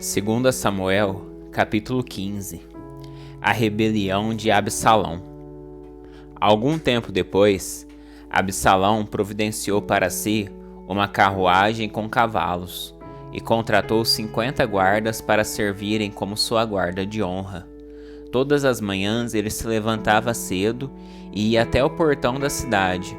2 Samuel, capítulo 15. A rebelião de Absalão. Algum tempo depois, Absalão providenciou para si uma carruagem com cavalos e contratou 50 guardas para servirem como sua guarda de honra. Todas as manhãs ele se levantava cedo e ia até o portão da cidade.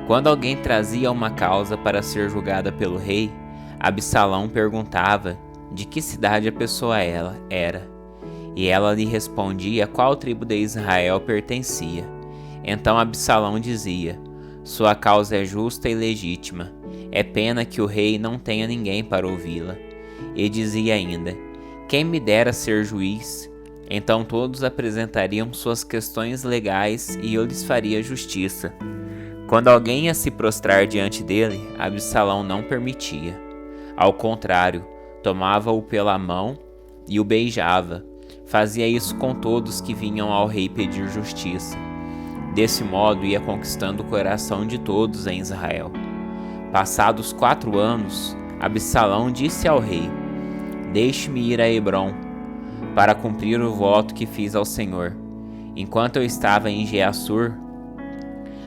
Quando alguém trazia uma causa para ser julgada pelo rei, Absalão perguntava de que cidade a pessoa era, e ela lhe respondia qual tribo de Israel pertencia. Então Absalão dizia: sua causa é justa e legítima, é pena que o rei não tenha ninguém para ouvi-la. E dizia ainda: quem me dera ser juiz? Então todos apresentariam suas questões legais e eu lhes faria justiça. Quando alguém ia se prostrar diante dele, Absalão não permitia. Ao contrário, tomava-o pela mão e o beijava. Fazia isso com todos que vinham ao rei pedir justiça. Desse modo ia conquistando o coração de todos em Israel. Passados 4 anos, Absalão disse ao rei: deixe-me ir a Hebrom, para cumprir o voto que fiz ao Senhor. Enquanto eu estava em Geassur,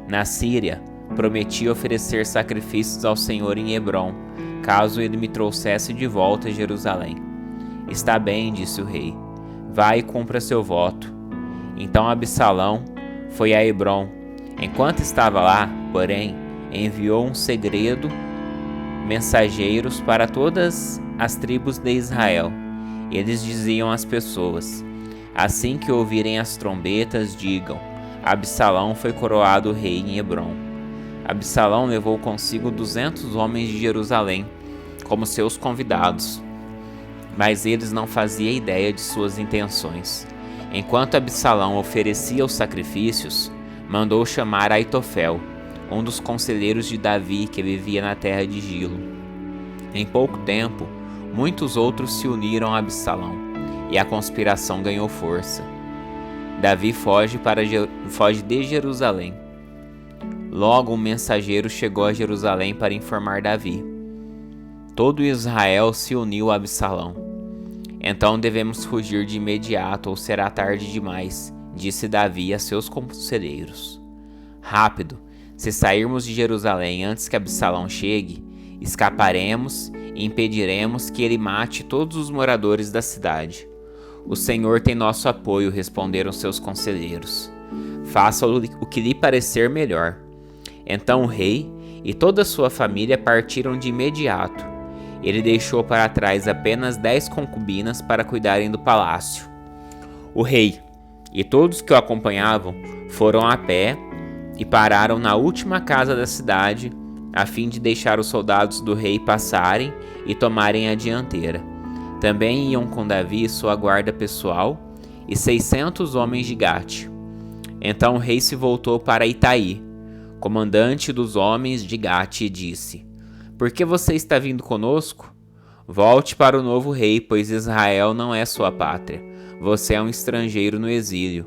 na Síria, prometi oferecer sacrifícios ao Senhor em Hebrom, caso ele me trouxesse de volta a Jerusalém. Está bem, disse o rei, vá e cumpra seu voto. Então Absalão foi a Hebrom. Enquanto estava lá, porém, enviou um segredo, mensageiros para todas as tribos de Israel. Eles diziam às pessoas: assim que ouvirem as trombetas, digam: Absalão foi coroado rei em Hebrom. Absalão levou consigo 200 homens de Jerusalém como seus convidados, mas eles não faziam ideia de suas intenções. Enquanto Absalão oferecia os sacrifícios, mandou chamar Aitofel, um dos conselheiros de Davi que vivia na terra de Gilo. Em pouco tempo, muitos outros se uniram a Absalão, e a conspiração ganhou força. Davi foge de Jerusalém. Logo um mensageiro chegou a Jerusalém para informar Davi. Todo Israel se uniu a Absalão. Então devemos fugir de imediato ou será tarde demais, disse Davi a seus conselheiros. Rápido, se sairmos de Jerusalém antes que Absalão chegue, escaparemos e impediremos que ele mate todos os moradores da cidade. O Senhor tem nosso apoio, responderam seus conselheiros. Faça o que lhe parecer melhor. Então o rei e toda a sua família partiram de imediato. Ele deixou para trás apenas 10 concubinas para cuidarem do palácio. O rei e todos que o acompanhavam foram a pé e pararam na última casa da cidade, a fim de deixar os soldados do rei passarem e tomarem a dianteira. Também iam com Davi sua guarda pessoal e 600 homens de Gate. Então o rei se voltou para Itai, comandante dos homens de Gate, e disse: por que você está vindo conosco? Volte para o novo rei, pois Israel não é sua pátria. Você é um estrangeiro no exílio.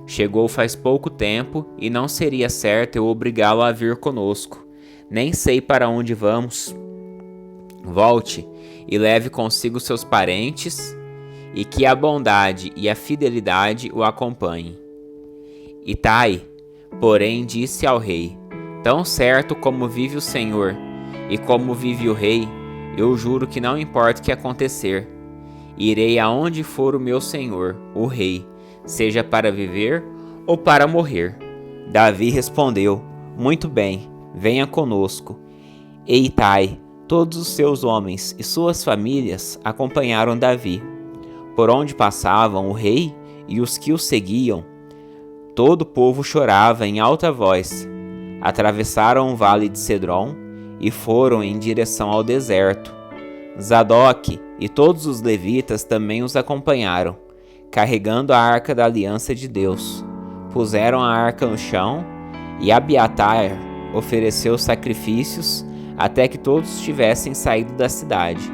Chegou faz pouco tempo e não seria certo eu obrigá-lo a vir conosco. Nem sei para onde vamos. Volte e leve consigo seus parentes, e que a bondade e a fidelidade o acompanhem. Itai, porém, disse ao rei: tão certo como vive o Senhor e como vive o rei, eu juro que não importa o que acontecer. Irei aonde for o meu senhor, o rei, seja para viver ou para morrer. Davi respondeu: muito bem, venha conosco. E Itai, todos os seus homens e suas famílias acompanharam Davi. Por onde passavam o rei e os que o seguiam, todo o povo chorava em alta voz. Atravessaram o vale de Cedron e foram em direção ao deserto. Zadok e todos os levitas também os acompanharam, carregando a arca da aliança de Deus. Puseram a arca no chão e Abiatar ofereceu sacrifícios até que todos tivessem saído da cidade.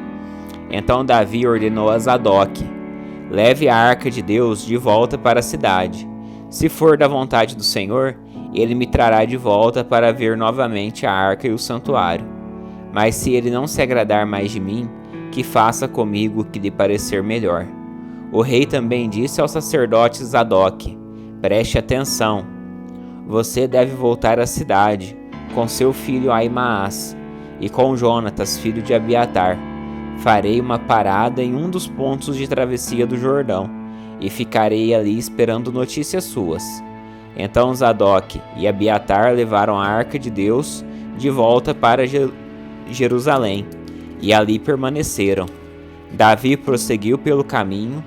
Então Davi ordenou a Zadok: leve a arca de Deus de volta para a cidade. Se for da vontade do Senhor, ele me trará de volta para ver novamente a arca e o santuário. Mas se ele não se agradar mais de mim, que faça comigo o que lhe parecer melhor. O rei também disse ao sacerdote Zadok: preste atenção. Você deve voltar à cidade com seu filho Aimaas e com Jonatas, filho de Abiatar. Farei uma parada em um dos pontos de travessia do Jordão e ficarei ali esperando notícias suas. Então Zadok e Abiatar levaram a arca de Deus de volta para Jerusalém e ali permaneceram. Davi prosseguiu pelo caminho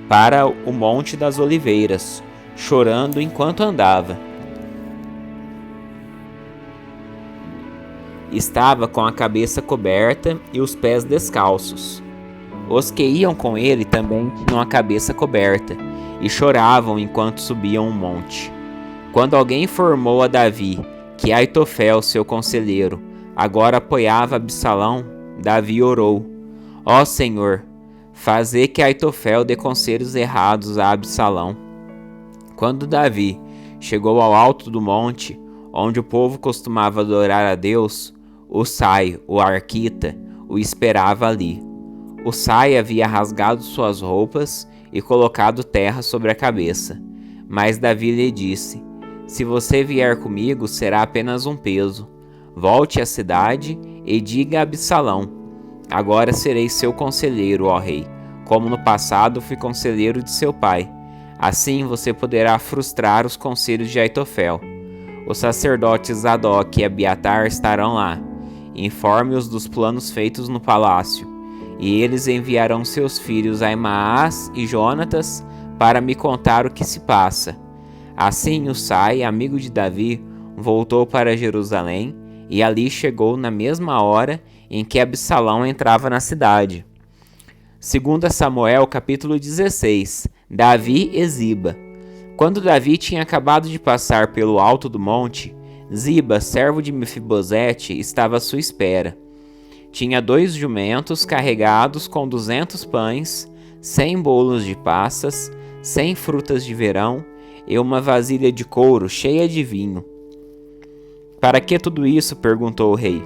para o Monte das Oliveiras, chorando enquanto andava. Estava com a cabeça coberta e os pés descalços. Os que iam com ele também tinham a cabeça coberta e choravam enquanto subiam o monte. Quando alguém informou a Davi que Aitofel, seu conselheiro, agora apoiava Absalão, Davi orou: ó Senhor, fazer que Aitofel dê conselhos errados a Absalão. Quando Davi chegou ao alto do monte, onde o povo costumava adorar a Deus, Usai, o arquita, o esperava ali. Usai havia rasgado suas roupas e colocado terra sobre a cabeça. Mas Davi lhe disse: se você vier comigo, será apenas um peso. Volte à cidade e diga a Absalão: agora serei seu conselheiro, ó rei, como no passado fui conselheiro de seu pai. Assim você poderá frustrar os conselhos de Aitofel. Os sacerdotes Zadok e Abiatar estarão lá. Informe-os dos planos feitos no palácio, e eles enviarão seus filhos Aimaas e Jonatas para me contar o que se passa. Assim Usai, amigo de Davi, voltou para Jerusalém e ali chegou na mesma hora em que Absalão entrava na cidade. 2 Samuel capítulo 16. Davi e Ziba. Quando Davi tinha acabado de passar pelo alto do monte, Ziba, servo de Mefibosete, estava à sua espera. Tinha 2 jumentos carregados com 200 pães, 100 bolos de passas, 100 frutas de verão e uma vasilha de couro cheia de vinho. Para que tudo isso? Perguntou o rei.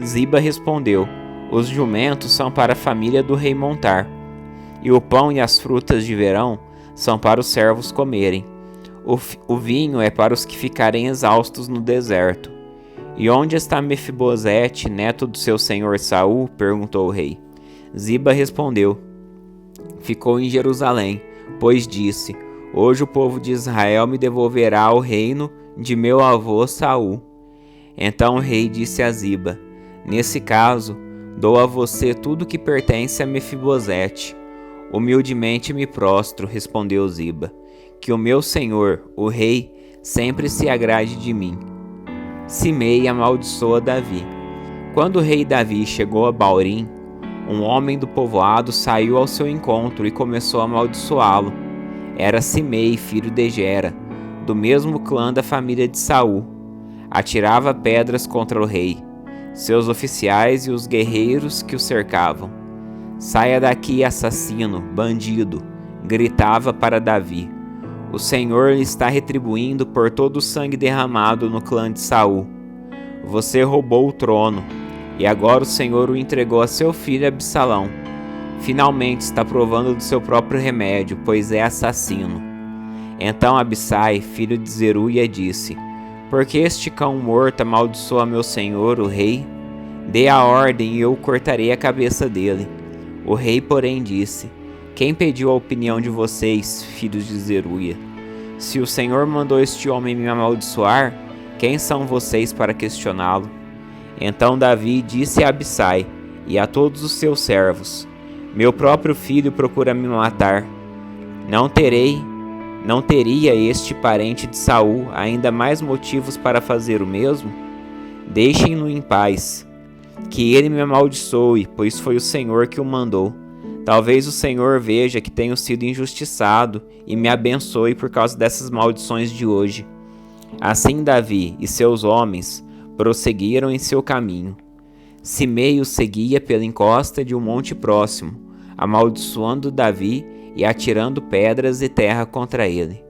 Ziba respondeu: os jumentos são para a família do rei montar, e o pão e as frutas de verão são para os servos comerem. O vinho é para os que ficarem exaustos no deserto. E onde está Mefibosete, neto do seu senhor Saul? Perguntou o rei. Ziba respondeu: ficou em Jerusalém, pois disse: hoje o povo de Israel me devolverá o reino de meu avô Saul. Então o rei disse a Ziba: nesse caso, dou a você tudo que pertence a Mefibosete. Humildemente me prostro, respondeu Ziba, que o meu senhor, o rei, sempre se agrade de mim. Simei amaldiçoa Davi. Quando o rei Davi chegou a Baurim, um homem do povoado saiu ao seu encontro e começou a amaldiçoá-lo. Era Simei, filho de Gera, do mesmo clã da família de Saul. Atirava pedras contra o rei, seus oficiais e os guerreiros que o cercavam. Saia daqui, assassino, bandido, gritava para Davi. O Senhor lhe está retribuindo por todo o sangue derramado no clã de Saul. Você roubou o trono, e agora o Senhor o entregou a seu filho Absalão. Finalmente está provando do seu próprio remédio, pois é assassino. Então Abissai, filho de Zeruia, disse: por que este cão morto amaldiçoa meu senhor, o rei? Dê a ordem e eu cortarei a cabeça dele. O rei, porém, disse: quem pediu a opinião de vocês, filhos de Zeruia? Se o Senhor mandou este homem me amaldiçoar, quem são vocês para questioná-lo? Então Davi disse a Abissai e a todos os seus servos: meu próprio filho procura me matar. Não teria este parente de Saul ainda mais motivos para fazer o mesmo? Deixem-no em paz. Que ele me amaldiçoe, pois foi o Senhor que o mandou. Talvez o Senhor veja que tenho sido injustiçado e me abençoe por causa dessas maldições de hoje. Assim Davi e seus homens prosseguiram em seu caminho. Simei o seguia pela encosta de um monte próximo, amaldiçoando Davi e atirando pedras e terra contra ele.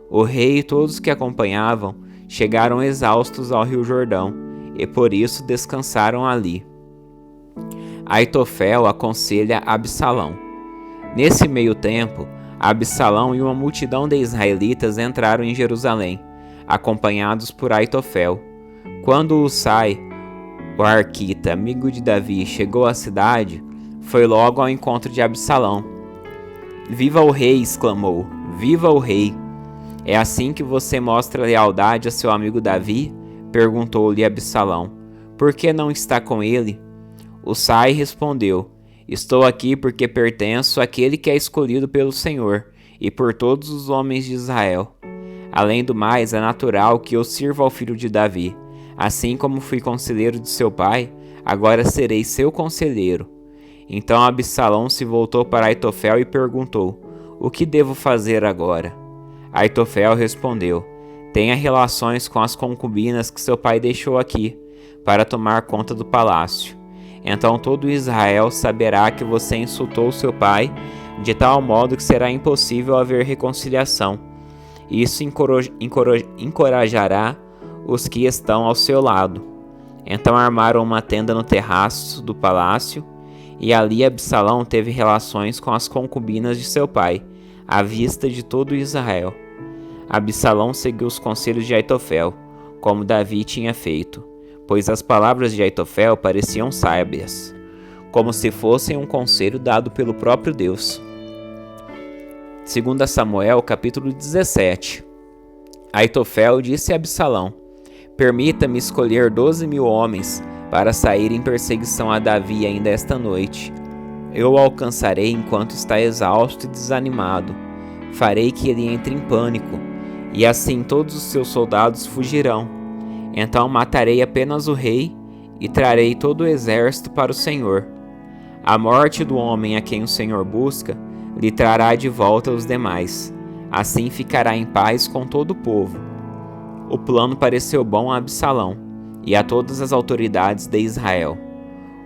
O rei e todos que acompanhavam chegaram exaustos ao rio Jordão, e por isso descansaram ali. Aitofel aconselha Absalão. Nesse meio tempo, Absalão e uma multidão de israelitas entraram em Jerusalém, acompanhados por Aitofel. Quando Husai, o arquita, amigo de Davi, chegou à cidade, foi logo ao encontro de Absalão. "Viva o rei!" exclamou. "Viva o rei!" "É assim que você mostra lealdade a seu amigo Davi?" perguntou-lhe Absalão. "Por que não está com ele?" Husai respondeu: "Estou aqui porque pertenço àquele que é escolhido pelo Senhor e por todos os homens de Israel. Além do mais, é natural que eu sirva ao filho de Davi. Assim como fui conselheiro de seu pai, agora serei seu conselheiro." Então Absalão se voltou para Aitofel e perguntou: "O que devo fazer agora?" Aitofel respondeu: "Tenha relações com as concubinas que seu pai deixou aqui, para tomar conta do palácio. Então todo Israel saberá que você insultou seu pai, de tal modo que será impossível haver reconciliação. Isso encorajará os que estão ao seu lado." Então armaram uma tenda no terraço do palácio, e ali Absalão teve relações com as concubinas de seu pai, à vista de todo Israel. Absalão seguiu os conselhos de Aitofel, como Davi tinha feito, pois as palavras de Aitofel pareciam sábias, como se fossem um conselho dado pelo próprio Deus. 2 Samuel, capítulo 17. Aitofel disse a Absalão: "Permita-me escolher 12.000 homens para sair em perseguição a Davi ainda esta noite. Eu o alcançarei enquanto está exausto e desanimado. Farei que ele entre em pânico, e assim todos os seus soldados fugirão. Então matarei apenas o rei e trarei todo o exército para o Senhor. A morte do homem a quem o Senhor busca lhe trará de volta os demais. Assim ficará em paz com todo o povo." O plano pareceu bom a Absalão e a todas as autoridades de Israel.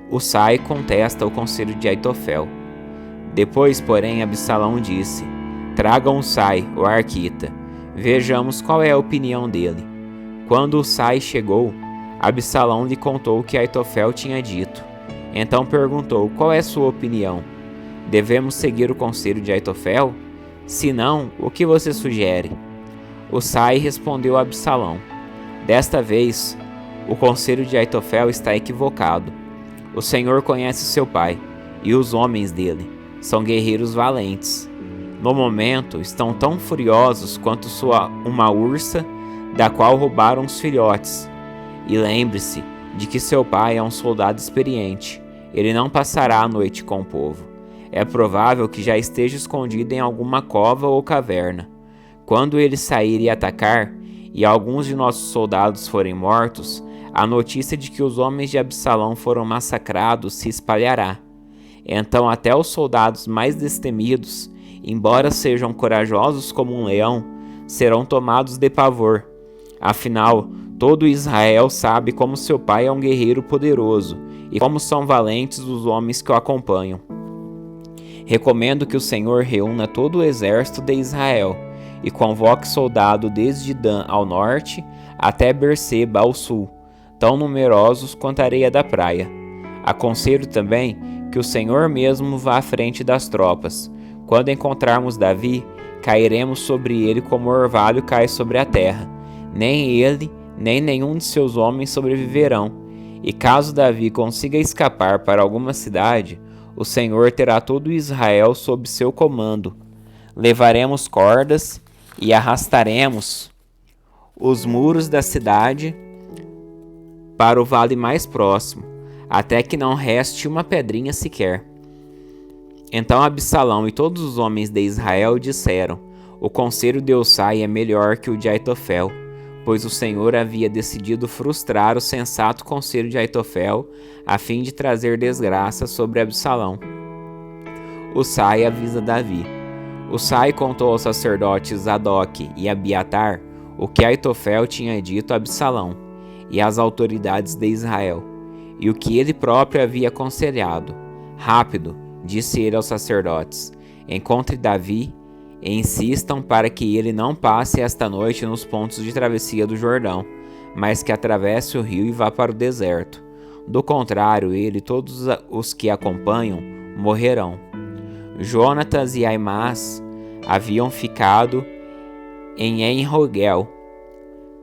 Husai contesta o conselho de Aitofel. Depois, porém, Absalão disse: "Tragam Husai, o arquita. Vejamos qual é a opinião dele." Quando Husai chegou, Absalão lhe contou o que Aitofel tinha dito. Então perguntou: "Qual é sua opinião? Devemos seguir o conselho de Aitofel? Se não, o que você sugere?" Husai respondeu a Absalão: "Desta vez, o conselho de Aitofel está equivocado. O Senhor conhece seu pai, e os homens dele são guerreiros valentes. No momento, estão tão furiosos quanto uma ursa da qual roubaram os filhotes. E lembre-se de que seu pai é um soldado experiente. Ele não passará a noite com o povo. É provável que já esteja escondido em alguma cova ou caverna. Quando ele sair e atacar, e alguns de nossos soldados forem mortos, a notícia de que os homens de Absalão foram massacrados se espalhará. Então até os soldados mais destemidos, embora sejam corajosos como um leão, serão tomados de pavor. Afinal, todo Israel sabe como seu pai é um guerreiro poderoso e como são valentes os homens que o acompanham. Recomendo que o Senhor reúna todo o exército de Israel e convoque soldado desde Dan ao norte até Berseba ao sul, tão numerosos quanto a areia da praia. Aconselho também que o Senhor mesmo vá à frente das tropas. Quando encontrarmos Davi, cairemos sobre ele como o orvalho cai sobre a terra. Nem ele, nem nenhum de seus homens sobreviverão. E caso Davi consiga escapar para alguma cidade, o Senhor terá todo Israel sob seu comando. Levaremos cordas e arrastaremos os muros da cidade para o vale mais próximo, até que não reste uma pedrinha sequer." Então Absalão e todos os homens de Israel disseram: "O conselho de Husai é melhor que o de Aitofel, pois o Senhor havia decidido frustrar o sensato conselho de Aitofel, a fim de trazer desgraça sobre Absalão." Husai avisa Davi. Husai contou aos sacerdotes Zadok e Abiatar o que Aitofel tinha dito a Absalão e às autoridades de Israel, e o que ele próprio havia aconselhado. "Rápido", disse ele aos sacerdotes, "encontre Davi e insistam para que ele não passe esta noite nos pontos de travessia do Jordão, mas que atravesse o rio e vá para o deserto. Do contrário, ele e todos os que acompanham morrerão. Jonatas e Aimás haviam ficado em En-Rogel,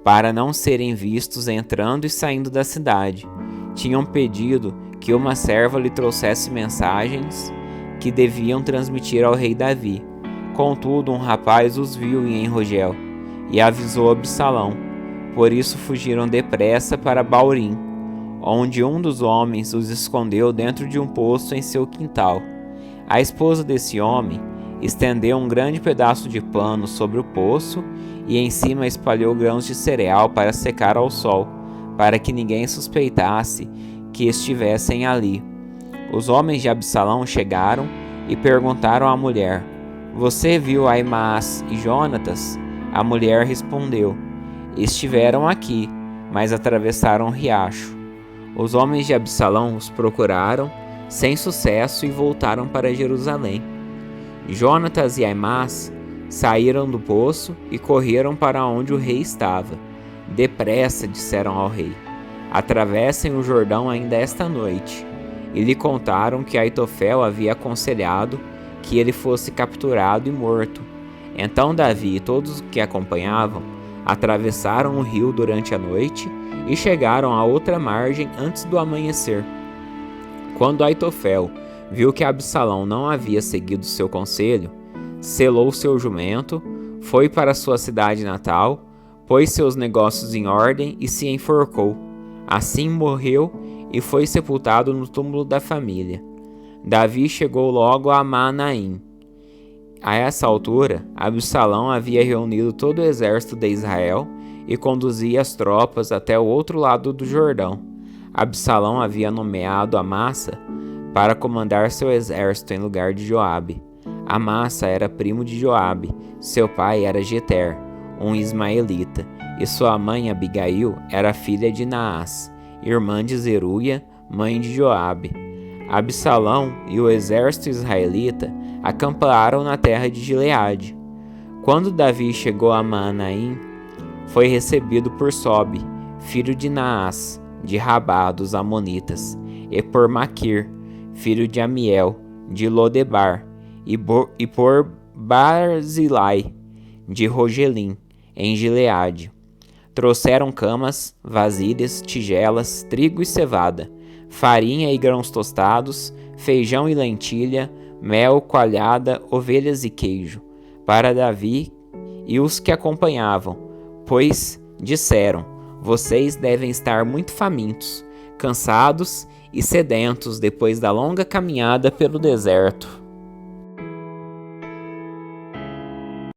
para não serem vistos entrando e saindo da cidade. Tinham pedido que uma serva lhe trouxesse mensagens que deviam transmitir ao rei Davi. Contudo, um rapaz os viu em En-Rogel e avisou Absalão. Por isso fugiram depressa para Baurim, onde um dos homens os escondeu dentro de um poço em seu quintal. A esposa desse homem estendeu um grande pedaço de pano sobre o poço e em cima espalhou grãos de cereal para secar ao sol, para que ninguém suspeitasse que estivessem ali. Os homens de Absalão chegaram e perguntaram à mulher: "Você viu Aimás e Jonatas?" A mulher respondeu: "Estiveram aqui, mas atravessaram o riacho." Os homens de Absalão os procuraram sem sucesso e voltaram para Jerusalém. Jonatas e Aimás saíram do poço e correram para onde o rei estava. "Depressa", disseram ao rei, "atravessem o Jordão ainda esta noite." E lhe contaram que Aitofel havia aconselhado que ele fosse capturado e morto. Então Davi e todos os que acompanhavam atravessaram o rio durante a noite e chegaram à outra margem antes do amanhecer. Quando Aitofel viu que Absalão não havia seguido seu conselho, selou seu jumento, foi para sua cidade natal, pôs seus negócios em ordem e se enforcou. Assim morreu e foi sepultado no túmulo da família. Davi chegou logo a Maanaim. A essa altura, Absalão havia reunido todo o exército de Israel e conduzia as tropas até o outro lado do Jordão. Absalão havia nomeado Amassa para comandar seu exército em lugar de Joabe. Amassa era primo de Joabe, seu pai era Jeter, um ismaelita, e sua mãe Abigail era filha de Naás, irmã de Zeruia, mãe de Joabe. Absalão e o exército israelita acamparam na terra de Gileade. Quando Davi chegou a Maanaim, foi recebido por Sobe, filho de Naás, de Rabá dos Amonitas, e por Maquir, filho de Amiel, de Lodebar, e por Barzilai, de Rogelim, em Gileade. Trouxeram camas, vasilhas, tigelas, trigo e cevada, farinha e grãos tostados, feijão e lentilha, mel, coalhada, ovelhas e queijo, para Davi e os que acompanhavam, pois disseram: "Vocês devem estar muito famintos, cansados e sedentos depois da longa caminhada pelo deserto."